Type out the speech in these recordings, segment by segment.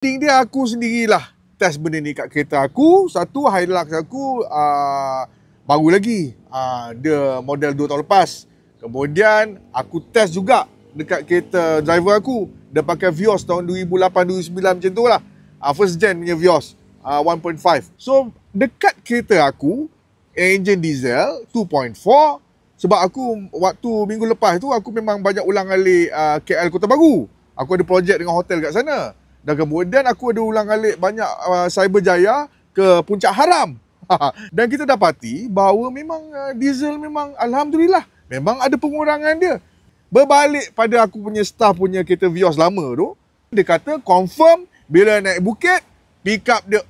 Dia aku sendirilah test benda ni kat kereta aku. Satu, Hilux aku baru lagi. Dia model 2 tahun lepas. Kemudian aku test juga dekat kereta driver aku. Dia pakai Vios tahun 2008-2009 macam tu lah. First gen punya Vios 1.5. So dekat kereta aku, enjin diesel 2.4. Sebab aku waktu minggu lepas tu aku memang banyak ulang alik KL Kota Baru. Aku ada projek dengan hotel kat sana. Dan kemudian aku ada ulang alik banyak Cyberjaya ke Puncak Haram. Dan kita dapati bahawa memang diesel memang Alhamdulillah memang ada pengurangan dia. Berbalik pada aku punya staff punya kereta Vios lama tu, dia kata confirm bila naik bukit pick up dia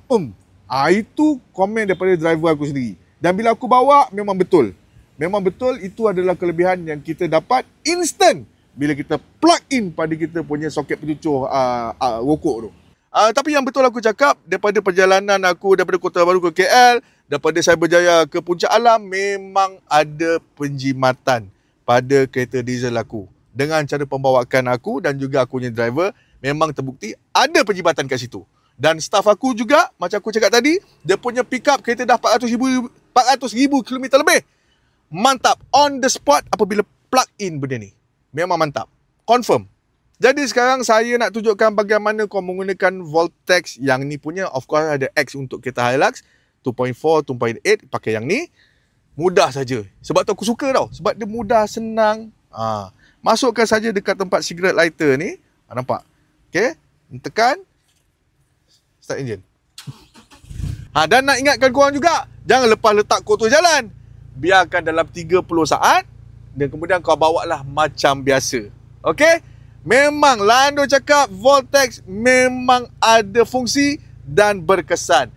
itu komen daripada driver aku sendiri. Dan bila aku bawa memang betul. Memang betul itu adalah kelebihan yang kita dapat instant bila kita plug in pada kita punya soket pencucur rokok tu. Tapi yang betul aku cakap, daripada perjalanan aku daripada Kota Baru ke KL, daripada Cyberjaya ke Puncak Alam, memang ada penjimatan pada kereta diesel aku. Dengan cara pembawakan aku dan juga aku punya driver, memang terbukti ada penjimatan kat situ. Dan staff aku juga, macam aku cakap tadi, dia punya pick up kereta dah 400,000 km lebih. Mantap, on the spot apabila plug in benda ni. Memang mantap. Confirm. Jadi sekarang saya nak tunjukkan bagaimana kau menggunakan Voltex yang ni punya. Of course ada X untuk kereta Hilux. 2.4, 2.8 pakai yang ni. Mudah saja. Sebab tu aku suka tau. Sebab dia mudah, senang. Masukkan saja dekat tempat cigarette lighter ni. Nampak? Okay. Tekan. Start engine. Dan nak ingatkan korang juga. Jangan lepas letak kotor jalan. Biarkan dalam 30 saat. Dan kemudian kau bawa lah macam biasa. Okay? Memang Lando cakap Voltex memang ada fungsi dan berkesan.